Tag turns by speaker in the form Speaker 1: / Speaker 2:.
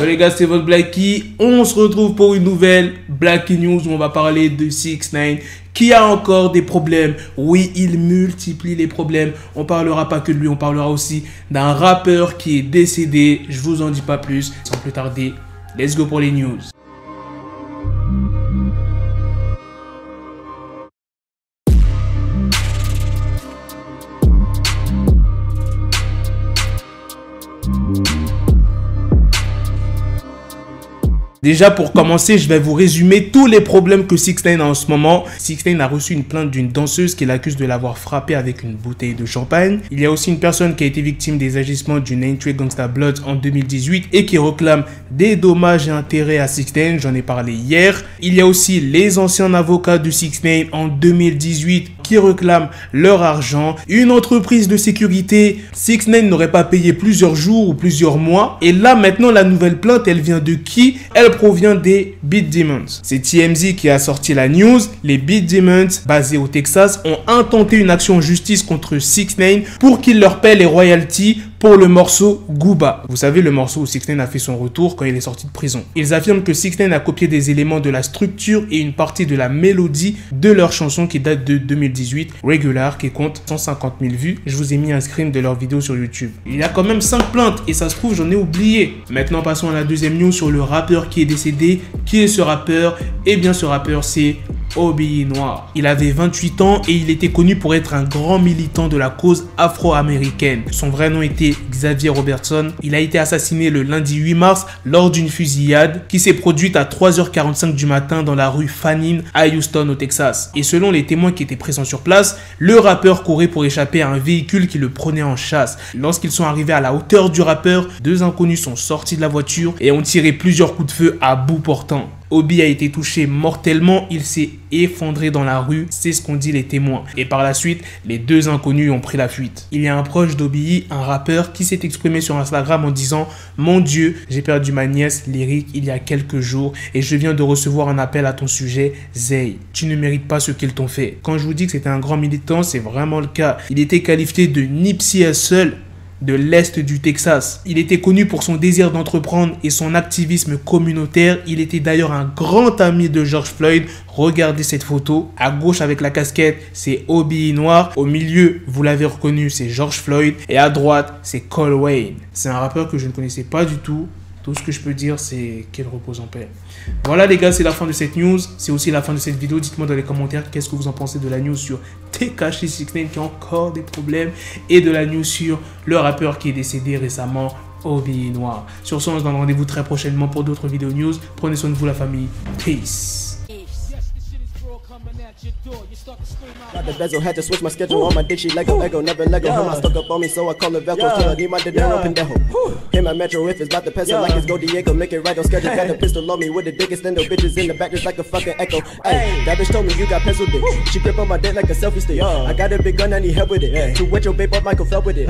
Speaker 1: Yo les gars, c'est votre Blacky. On se retrouve pour une nouvelle Blacky News où on va parler de 6ix9ine qui a encore des problèmes. Oui, il multiplie les problèmes. On parlera pas que de lui, on parlera aussi d'un rappeur qui est décédé. Je vous en dis pas plus. Sans plus tarder, let's go pour les news. Déjà pour commencer, je vais vous résumer tous les problèmes que 6ix9ine a en ce moment. 6ix9ine a reçu une plainte d'une danseuse qui l'accuse de l'avoir frappé avec une bouteille de champagne. Il y a aussi une personne qui a été victime des agissements du Name Trade Gangsta Bloods en 2018 et qui réclame des dommages et intérêts à 6ix9ine, j'en ai parlé hier. Il y a aussi les anciens avocats de 6ix9ine en 2018 qui réclament leur argent. Une entreprise de sécurité, 6ix9ine n'aurait pas payé plusieurs jours ou plusieurs mois. Et là maintenant la nouvelle plainte, elle vient de qui? Elle provient des Beat Demons. C'est TMZ qui a sorti la news. Les Beat Demons, basés au Texas, ont intenté une action en justice contre 6ix9ine pour qu'il leur paie les royalties pour le morceau Gooba. Vous savez, le morceau où 6ix9ine a fait son retour quand il est sorti de prison. Ils affirment que 6ix9ine a copié des éléments de la structure et une partie de la mélodie de leur chanson qui date de 2018, Regular, qui compte 150 000 vues. Je vous ai mis un screen de leur vidéo sur YouTube. Il y a quand même 5 plaintes et ça se trouve, j'en ai oublié. Maintenant, passons à la deuxième news sur le rappeur qui est décédé. Qui est ce rappeur? Eh bien, ce rappeur, c'est Obiyinwar. Il avait 28 ans et il était connu pour être un grand militant de la cause afro-américaine. Son vrai nom était Xavier Robertson. Il a été assassiné le lundi 8 mars lors d'une fusillade qui s'est produite à 3h45 du matin dans la rue Fannin à Houston au Texas. Et selon les témoins qui étaient présents sur place, le rappeur courait pour échapper à un véhicule qui le prenait en chasse. Lorsqu'ils sont arrivés à la hauteur du rappeur, 2 inconnus sont sortis de la voiture et ont tiré plusieurs coups de feu à bout portant. Obi a été touché mortellement, il s'est effondré dans la rue, c'est ce qu'ont dit les témoins. Et par la suite, les 2 inconnus ont pris la fuite. Il y a un proche d'Obi, un rappeur, qui s'est exprimé sur Instagram en disant « Mon Dieu, j'ai perdu ma nièce Lyric il y a quelques jours et je viens de recevoir un appel à ton sujet, Zay. Tu ne mérites pas ce qu'ils t'ont fait. » Quand je vous dis que c'était un grand militant, c'est vraiment le cas. Il était qualifié de Nipsey Hussle de l'Est du Texas. Il était connu pour son désir d'entreprendre et son activisme communautaire. Il était d'ailleurs un grand ami de George Floyd. Regardez cette photo. À gauche avec la casquette, c'est Obiyinwar. Au milieu, vous l'avez reconnu, c'est George Floyd. Et à droite, c'est Cole Wayne. C'est un rappeur que je ne connaissais pas du tout. Tout ce que je peux dire, c'est qu'il repose en paix. Voilà les gars, c'est la fin de cette news. C'est aussi la fin de cette vidéo. Dites-moi dans les commentaires qu'est-ce que vous en pensez de la news sur Tekashi 6ix9ine qui a encore des problèmes et de la news sur le rappeur qui est décédé récemment, Obiyinwar. Sur ce, on se donne rendez-vous très prochainement pour d'autres vidéos news. Prenez soin de vous la famille. Peace.
Speaker 2: Got the bezel, had to switch my schedule on my dick, she Lego, never Lego. Her mouth stuck up on me, so I call her Velcro. Till I need my dinero pendejo. Hit my metro if it's about to peso, like it's Go Diego, make it right on schedule. Got the pistol on me with the dick extendo, bitches in the back just like a fucking echo. Hey, that bitch told me you got pencil dick. She grip on my dick like a selfie stick. I got a big gun, I need help with it. To wet your babe up, Michael fell with it.